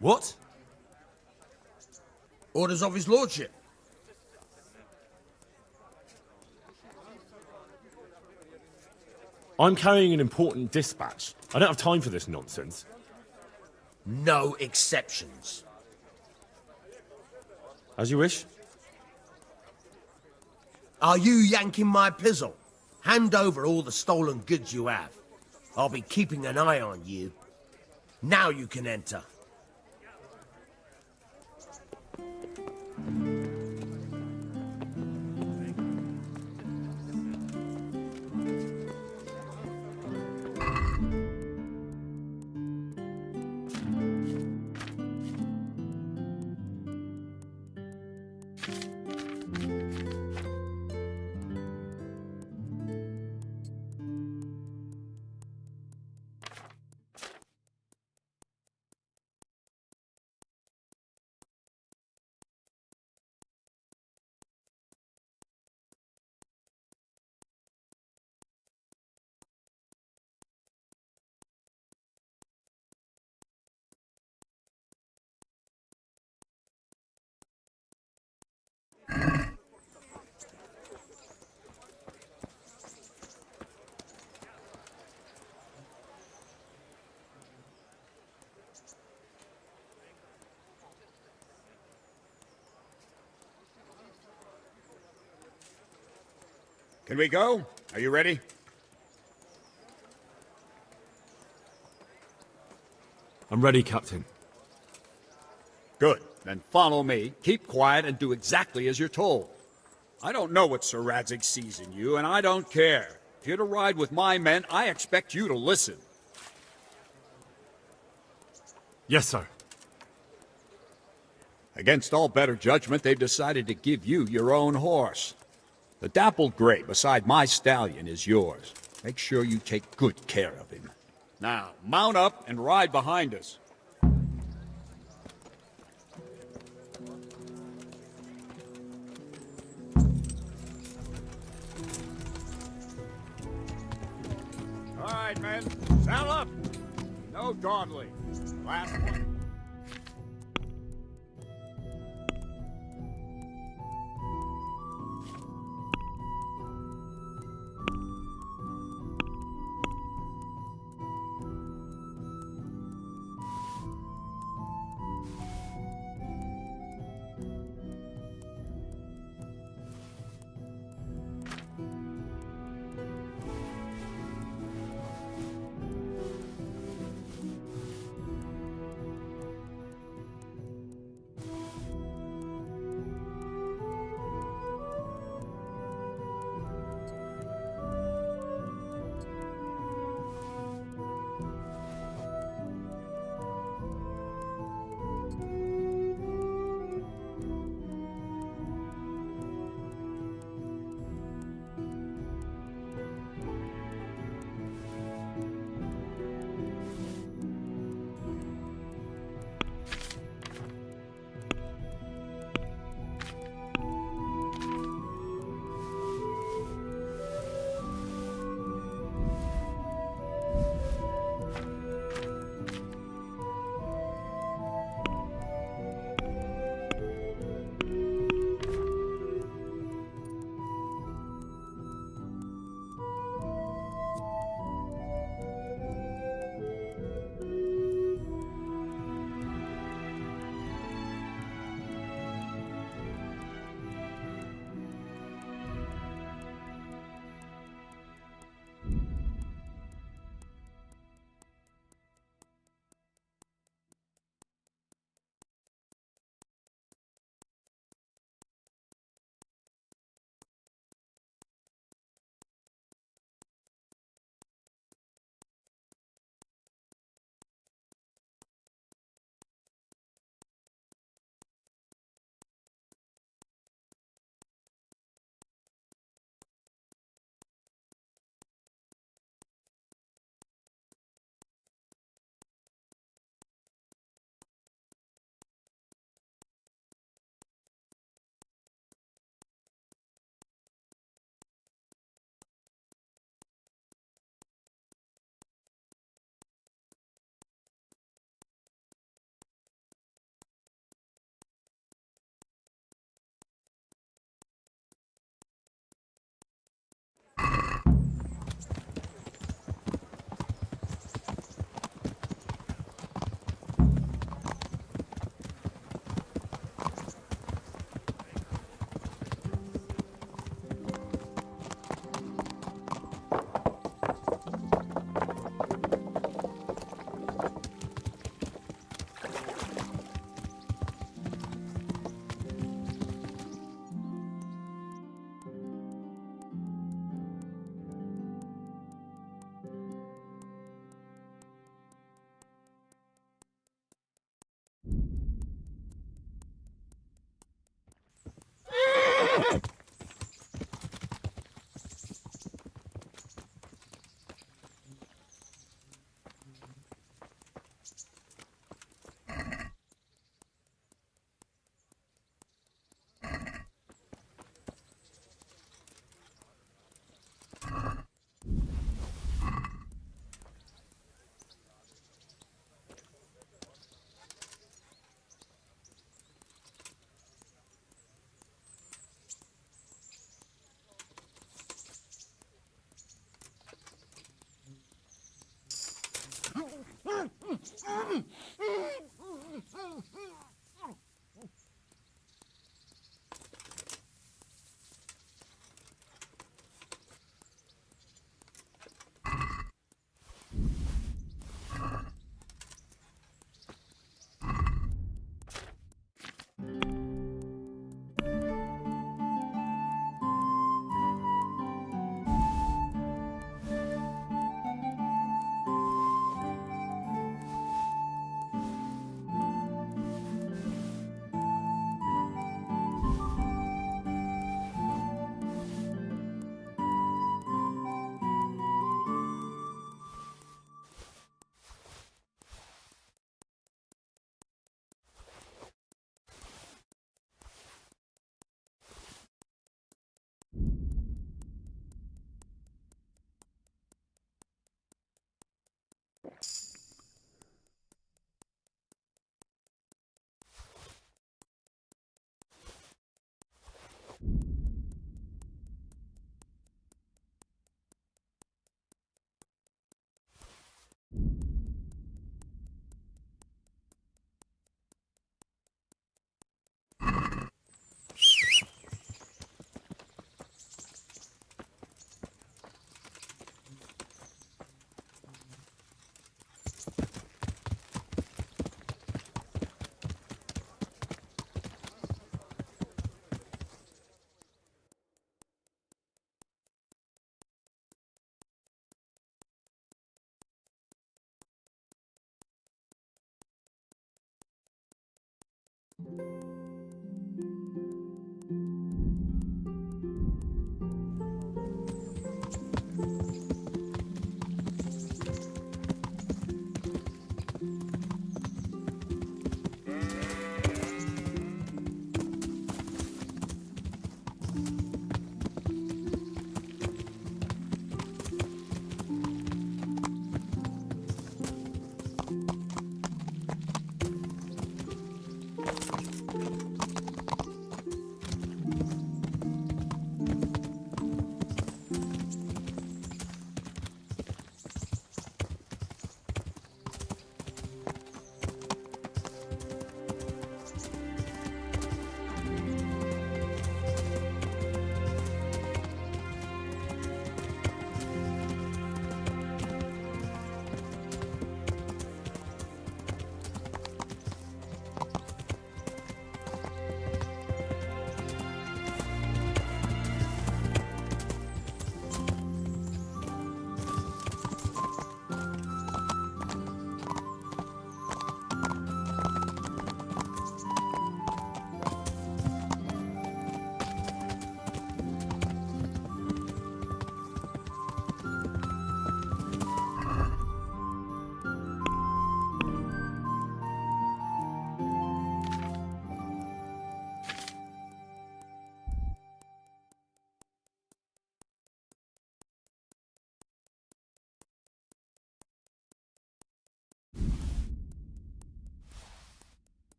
What? Orders of his lordship. I'm carrying an important dispatch. I don't have time for this nonsense. No exceptions. As you wish. Are you yanking my pizzle? Hand over all the stolen goods you have. I'll be keeping an eye on you. Now you can enter. Can we go? Are you ready? I'm ready, Captain. Good. Then follow me. Keep quiet and do exactly as you're told. I don't know what Sir Radzig sees in you, and I don't care. If you're to ride with my men, I expect you to listen. Yes, sir. Against all better judgment, they've decided to give you your own horse. The dappled gray beside my stallion is yours. Make sure you take good care of him. Now, mount up and ride behind us. All right, men. Saddle up. No dawdling. Last one.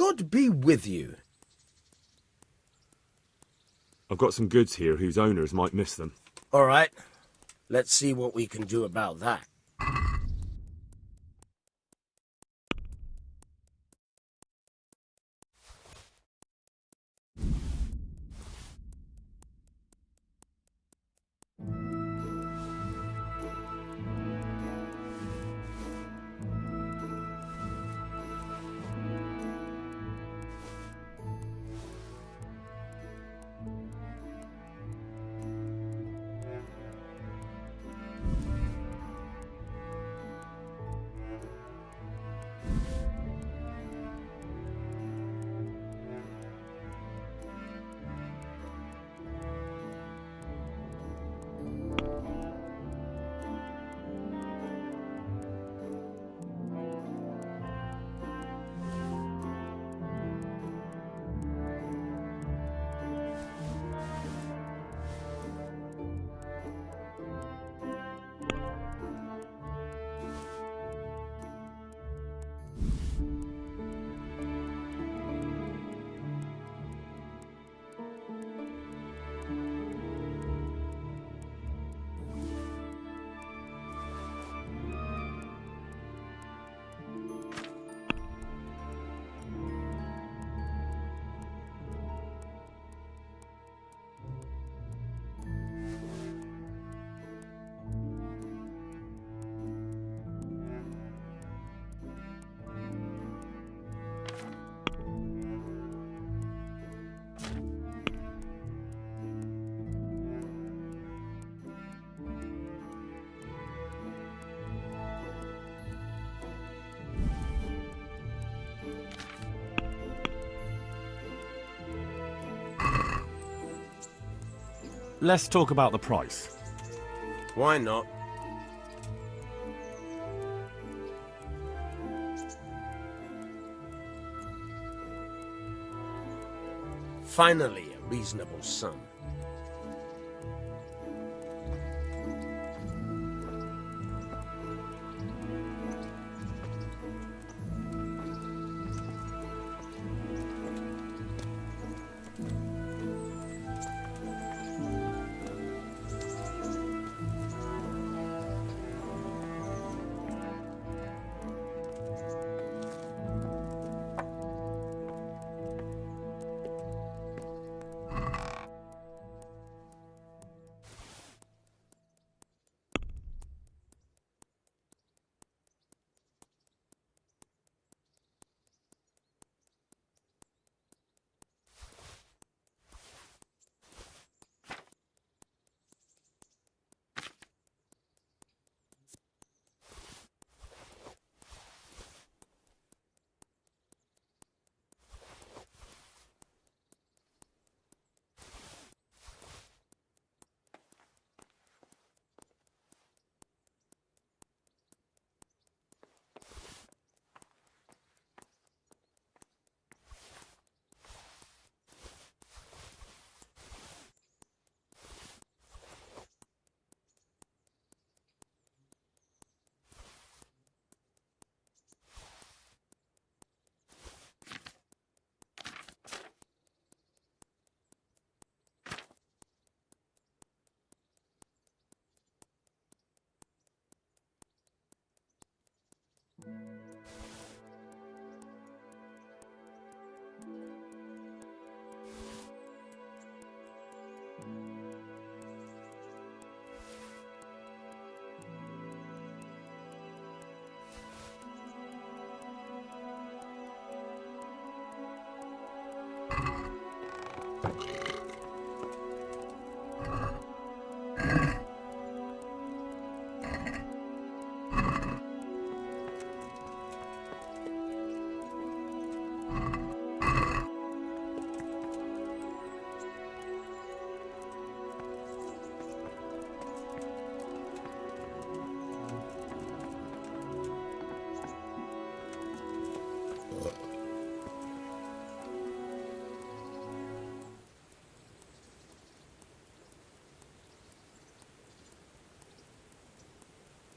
God be with you. I've got some goods here whose owners might miss them. All right. Let's see what we can do about that. let's talk about the price. Why not? Finally, a reasonable sum.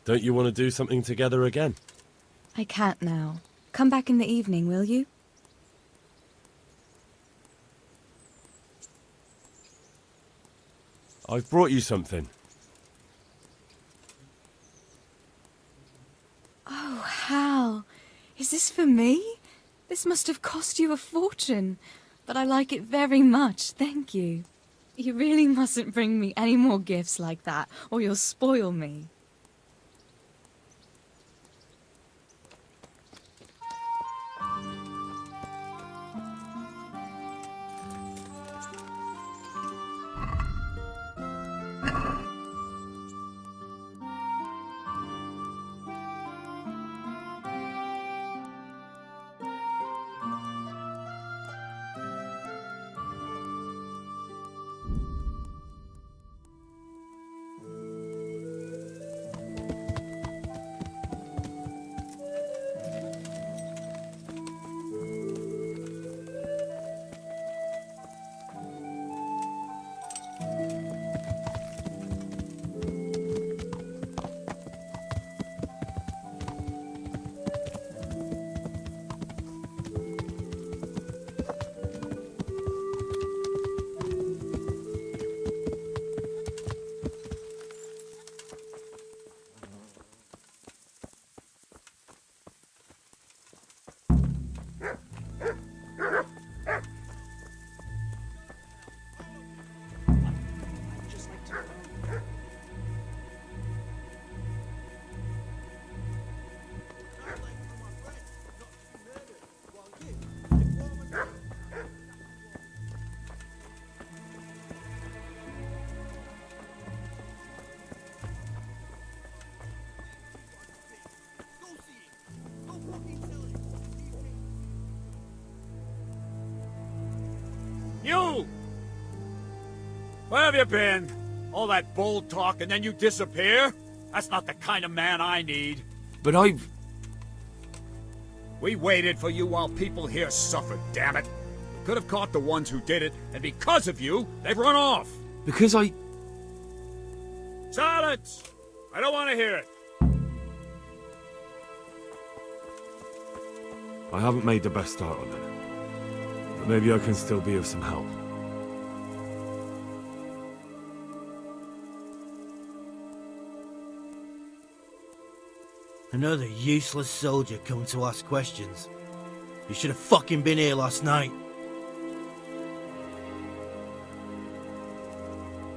Don't you want to do something together again? I can't now. Come back in the evening, will you? I've brought you something. Oh, Hal. Is this for me? This must have cost you a fortune. But I like it very much, thank you. You really mustn't bring me any more gifts like that, or you'll spoil me. You! Where have you been? All that bold talk and then you disappear? That's not the kind of man I need. But I've... We waited for you while people here suffered, damn it. We could have caught the ones who did it, and because of you, they've run off. Because I... Silence! I don't want to hear it. I haven't made the best start on it. But maybe I can still be of some help. Another useless soldier come to ask questions. You should have fucking been here last night.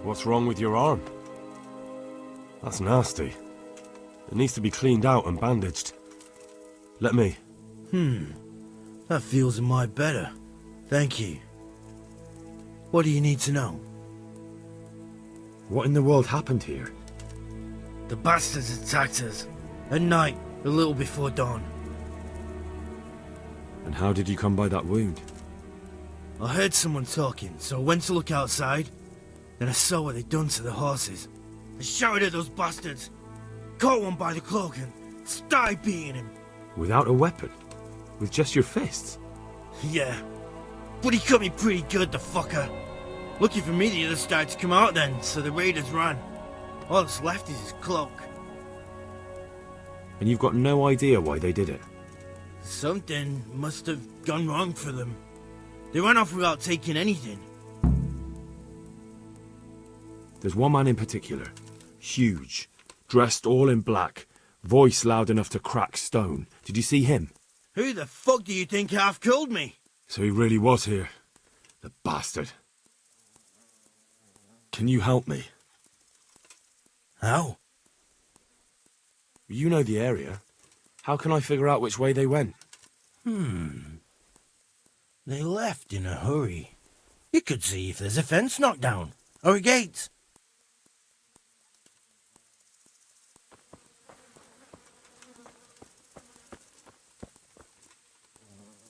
What's wrong with your arm? That's nasty. It needs to be cleaned out and bandaged. Let me. That feels a mite better. Thank you. What do you need to know? What in the world happened here? The bastards attacked us. At night, a little before dawn. And how did you come by that wound? I heard someone talking, so I went to look outside. Then I saw what they'd done to the horses. I shouted at those bastards. Caught one by the cloak and started beating him. Without a weapon? With just your fists? Yeah. But he cut me pretty good, the fucker. Lucky for me, the others started to come out then, so the raiders ran. All that's left is his cloak. And you've got no idea why they did it? Something must have gone wrong for them. They ran off without taking anything. There's one man in particular. Huge. Dressed all in black. Voice loud enough to crack stone. Did you see him? Who the fuck do you think half killed me? So he really was here. The bastard. Can you help me? How? You know the area. How can I figure out which way they went? They left in a hurry. You could see if there's a fence knocked down. Or a gate.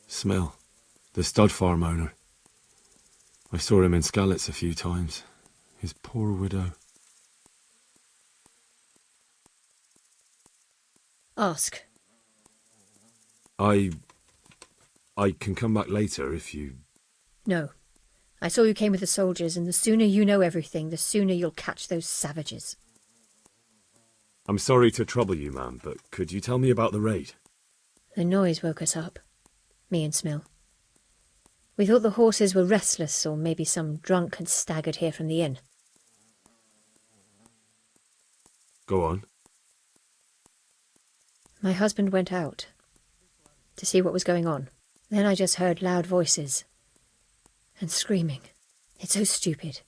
Smell. The stud farm owner. I saw him in Skalitz a few times. His poor widow. Ask. I can come back later if you... No. I saw you came with the soldiers, and the sooner you know everything, the sooner you'll catch those savages. I'm sorry to trouble you, ma'am, but could you tell me about the raid? The noise woke us up. Me and Smill. We thought the horses were restless, or maybe some drunk had staggered here from the inn. Go on. My husband went out to see what was going on. Then I just heard loud voices and screaming. It's so stupid.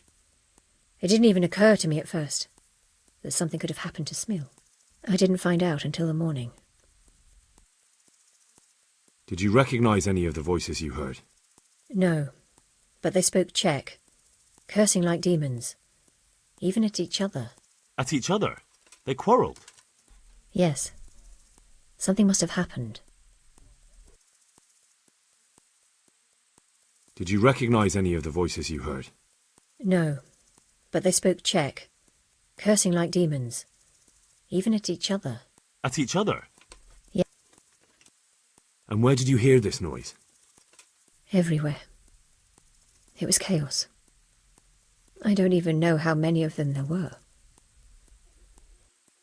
It didn't even occur to me at first that something could have happened to Smill. I didn't find out until the morning. Did you recognize any of the voices you heard? No, but they spoke Czech, cursing like demons, even at each other. At each other? They quarrelled? Yes. Something must have happened. Did you recognize any of the voices you heard? No, but they spoke Czech, cursing like demons, even at each other. At each other? Yeah. And where did you hear this noise? Everywhere. It was chaos. I don't even know how many of them there were.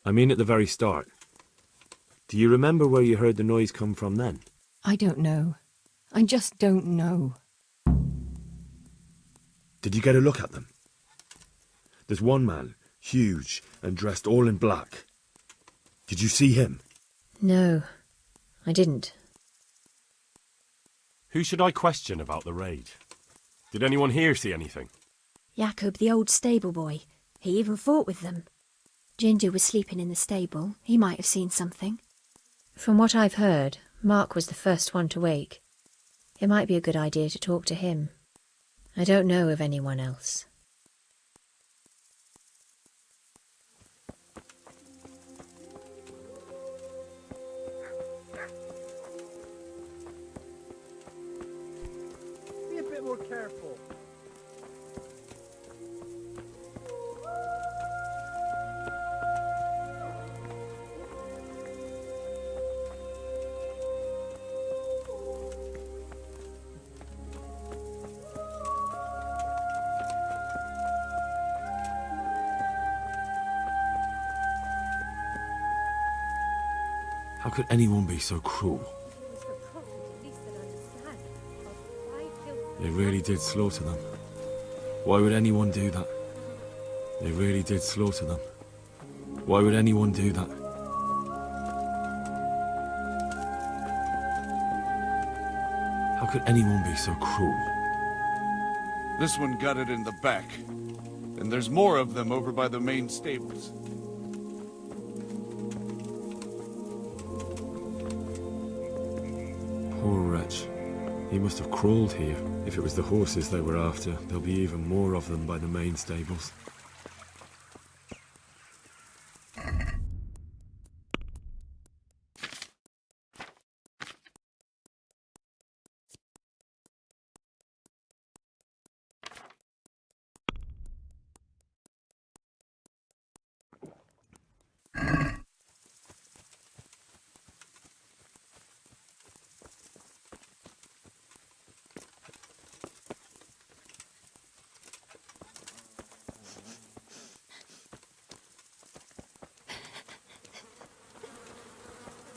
I mean at the very start. Do you remember where you heard the noise come from then? I don't know. I just don't know. Did you get a look at them? There's one man, huge and dressed all in black. Did you see him? No, I didn't. Who should I question about the raid? Did anyone here see anything? Jacob, the old stable boy. He even fought with them. Ginger was sleeping in the stable. He might have seen something. From what I've heard, Mark was the first one to wake. It might be a good idea to talk to him. I don't know of anyone else. Be a bit more careful. How could anyone be so cruel? They really did slaughter them. Why would anyone do that? They really did slaughter them. Why would anyone do that? How could anyone be so cruel? This one got it in the back. And there's more of them over by the main stables. Poor wretch. He must have crawled here. If it was the horses they were after, there'll be even more of them by the main stables.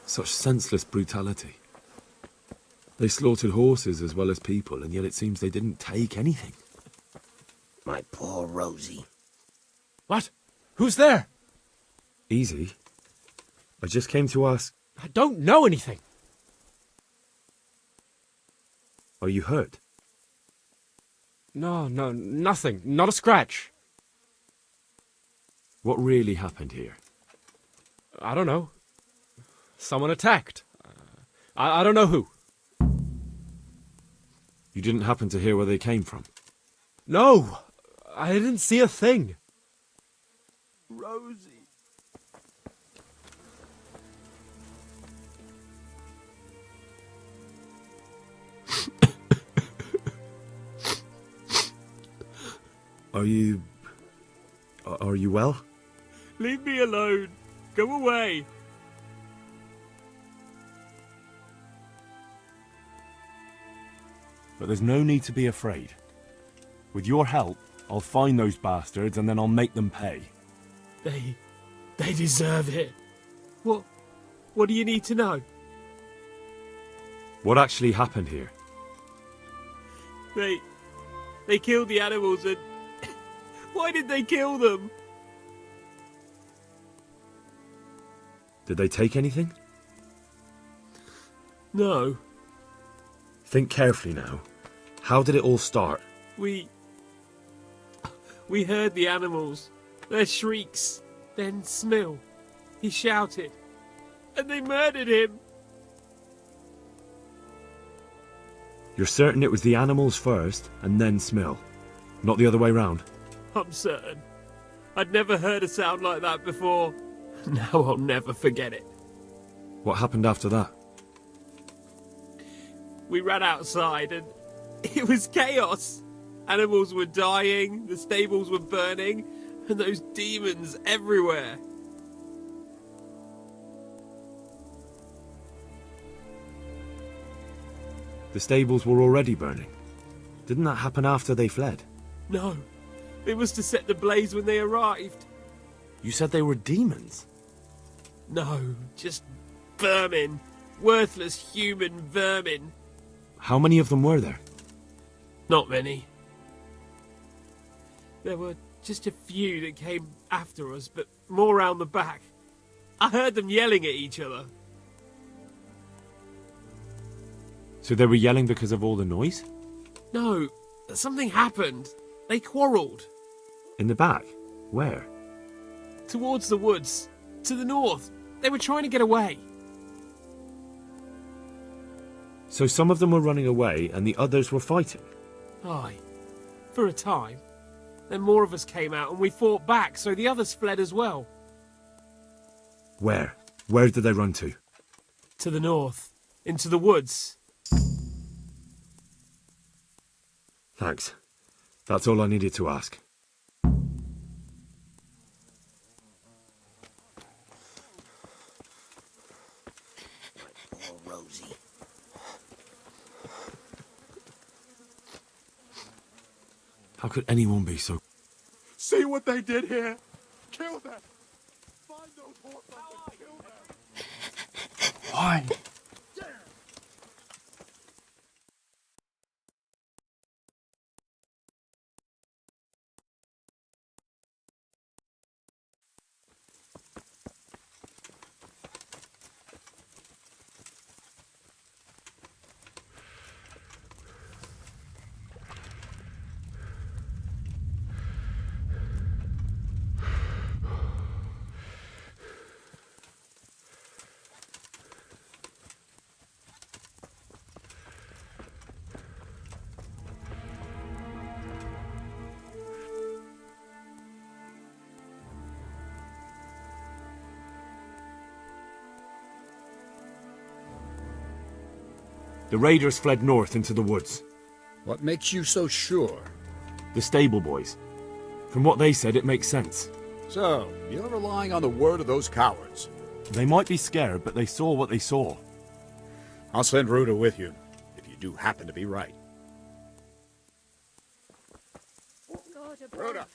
Such senseless brutality. They slaughtered horses as well as people, and yet it seems they didn't take anything. My poor Rosie. What? Who's there? Easy. I just came to ask, I don't know anything. are you hurt? No, nothing. Not a scratch. What really happened here? I don't know. Someone attacked. I don't know who. You didn't happen to hear where they came from? No, I didn't see a thing. Rosie. Are you well? Leave me alone. Go away. But there's no need to be afraid. With your help, I'll find those bastards and then I'll make them pay. They deserve it. What do you need to know? What actually happened here? They killed the animals and... Why did they kill them? Did they take anything? No. Think carefully now. How did it all start? We heard the animals, their shrieks, then Smill. He shouted, and they murdered him. You're certain it was the animals first and then Smill, not the other way round? I'm certain. I'd never heard a sound like that before. Now I'll never forget it. What happened after that? We ran outside and it was chaos. Animals were dying, the stables were burning, and those demons everywhere. The stables were already burning. Didn't that happen after they fled? No, it was to set the blaze when they arrived. You said they were demons. No, just vermin. Worthless human vermin. How many of them were there? Not many. There were just a few that came after us, but more round the back. I heard them yelling at each other. So they were yelling because of all the noise? No, something happened. They quarrelled. In the back? Where? Towards the woods. To the north. They were trying to get away. So some of them were running away and the others were fighting? Aye. For a time. Then more of us came out and we fought back, so the others fled as well. Where? Where did they run to? To the north. Into the woods. Thanks. That's all I needed to ask. Poor Rosie. How could anyone be so... See what they did here? Kill them! Find those horses and kill them! on. The raiders fled north into the woods. What makes you so sure? The stable boys. From what they said, it makes sense. So, you're relying on the word of those cowards. They might be scared, but they saw what they saw. I'll send Ruta with you, if you do happen to be right. Ruta!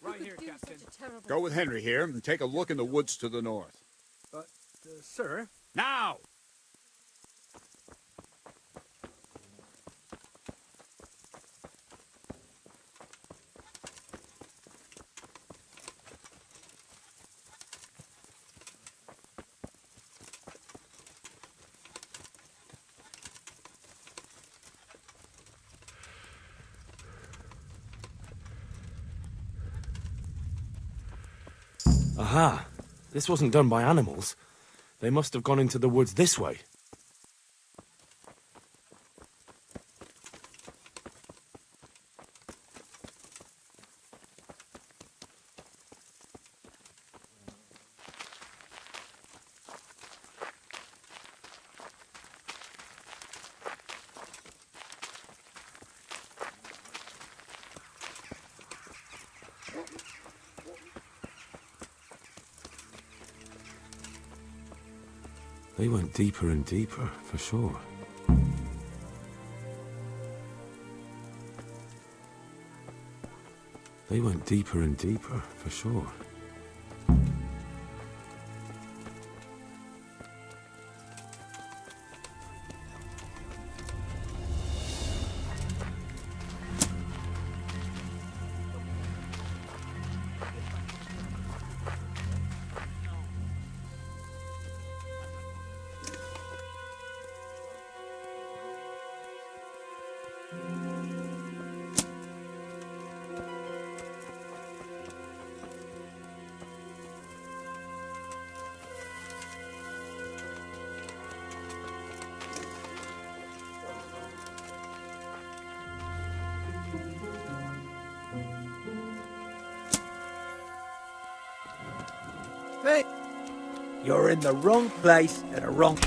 Right here, Captain. Go with Henry here and take a look in the woods to the north. Sir? Now! Aha! This wasn't done by animals. They must have gone into the woods this way. They went deeper and deeper, for sure. They went deeper and deeper, for sure. Hey, you're in the wrong place at the wrong...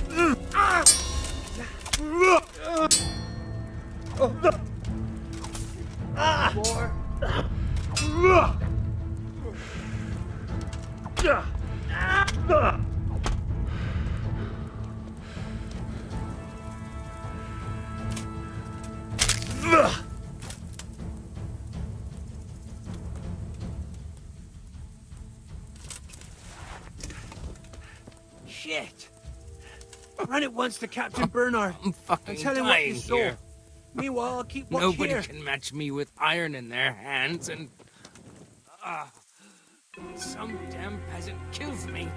Shit! Run at once to Captain Bernard. I'm fucking and tell him what you dying saw. here. Meanwhile, I'll keep watch Nobody here. can match me with iron in their hands, and some damn peasant kills me.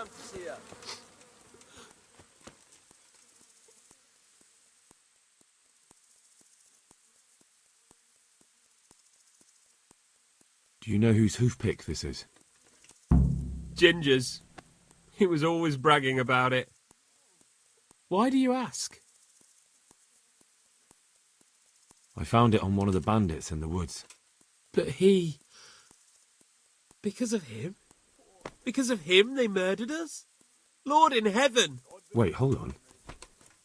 come to see her. Do you know whose hoofpick this is? Ginger's. He was always bragging about it. Why do you ask? I found it on one of the bandits in the woods. But he... Because of him? Because of him they murdered us? Lord in heaven! Wait, hold on.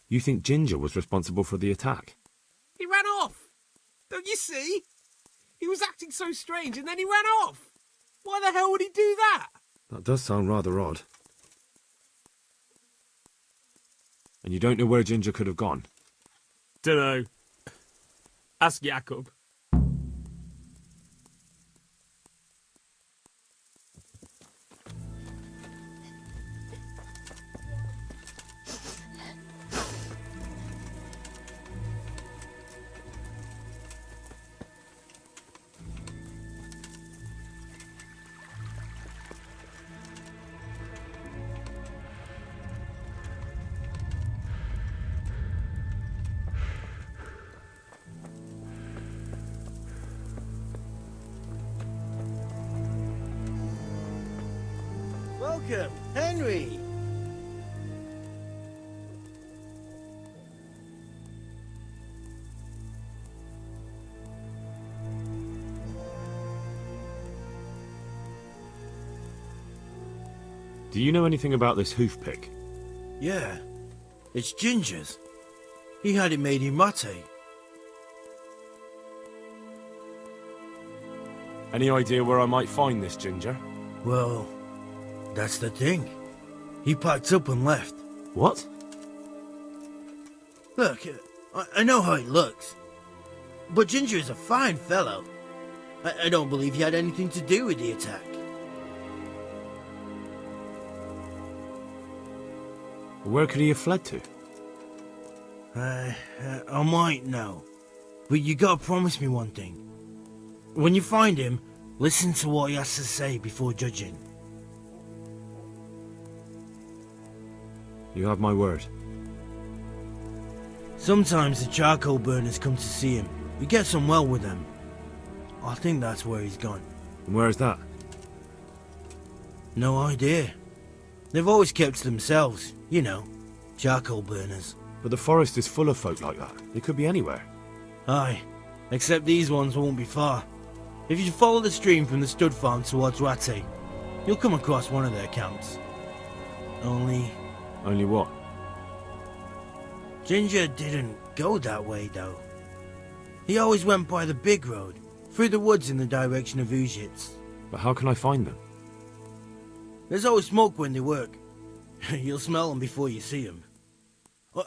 You think Ginger was responsible for the attack? He ran off! Don't you see? He was acting so strange and then he ran off! Why the hell would he do that? That does sound rather odd. And you don't know where Ginger could have gone? Dunno. Ask Jakob. Welcome, Henry! Do you know anything about this hoofpick? Yeah, it's Ginger's. He had it made in mate. Any idea where I might find this Ginger? Well, that's the thing. He packed up and left. What? Look, I know how he looks. But Ginger is a fine fellow. I don't believe he had anything to do with the attack. Where could he have fled to? I might know. But you gotta promise me one thing. When you find him, listen to what he has to say before judging. You have my word. Sometimes the charcoal burners come to see him. He gets on well with them. I think that's where he's gone. And where is that? No idea. They've always kept to themselves, you know, charcoal burners. But the forest is full of folk like that. They could be anywhere. Aye, except these ones won't be far. If you follow the stream from the stud farm towards Rate, you'll come across one of their camps. Only what? Ginger didn't go that way, though. He always went by the big road, through the woods in the direction of Uzhitz. But how can I find them? There's always smoke when they work. You'll smell them before you see them.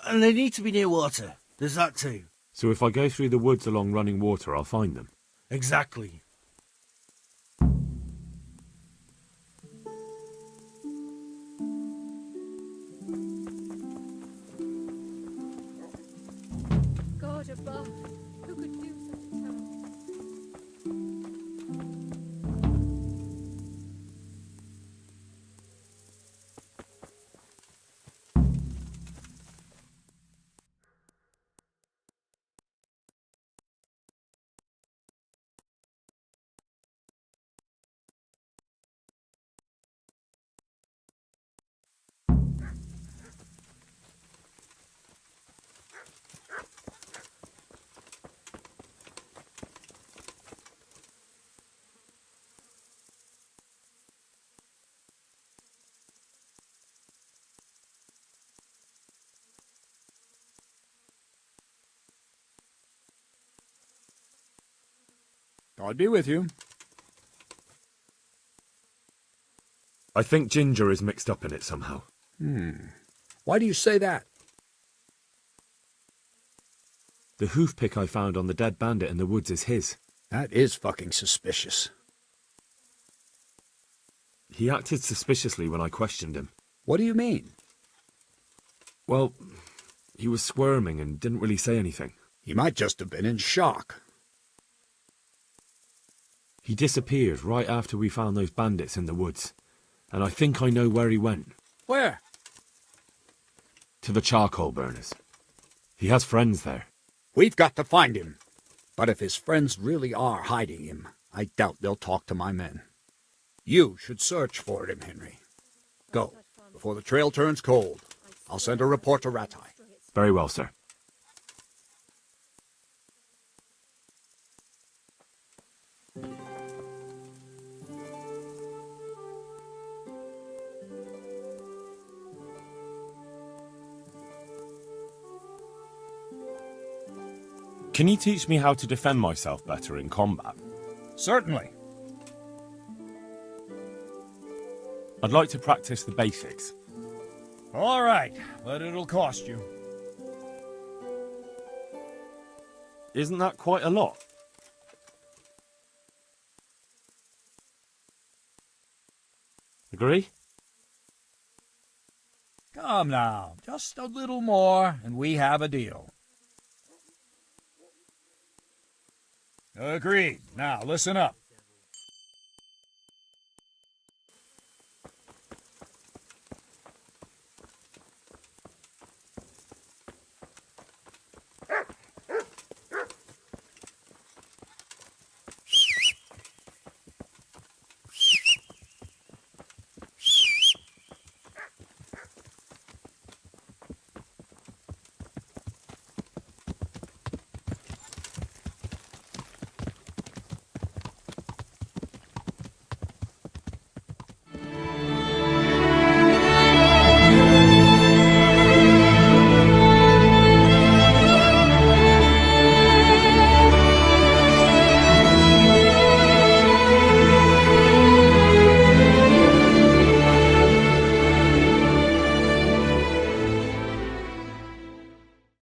And they need to be near water. There's that too. So if I go through the woods along running water, I'll find them? Exactly. God above, who could do such a terrible... God be with you. I think Ginger is mixed up in it somehow. Why do you say that? The hoofpick I found on the dead bandit in the woods is his. That is fucking suspicious. He acted suspiciously when I questioned him. What do you mean? Well, he was squirming and didn't really say anything. He might just have been in shock. He disappeared right after we found those bandits in the woods, and I think I know where he went. Where? To the charcoal burners. He has friends there. We've got to find him. But if his friends really are hiding him, I doubt they'll talk to my men. You should search for him, Henry. Go, before the trail turns cold. I'll send a report to Ratai. Very well, sir. Can you teach me how to defend myself better in combat? Certainly. I'd like to practice the basics. All right, but it'll cost you. Isn't that quite a lot? Agree? Come now, just a little more, and we have a deal. Agreed. Now, listen up.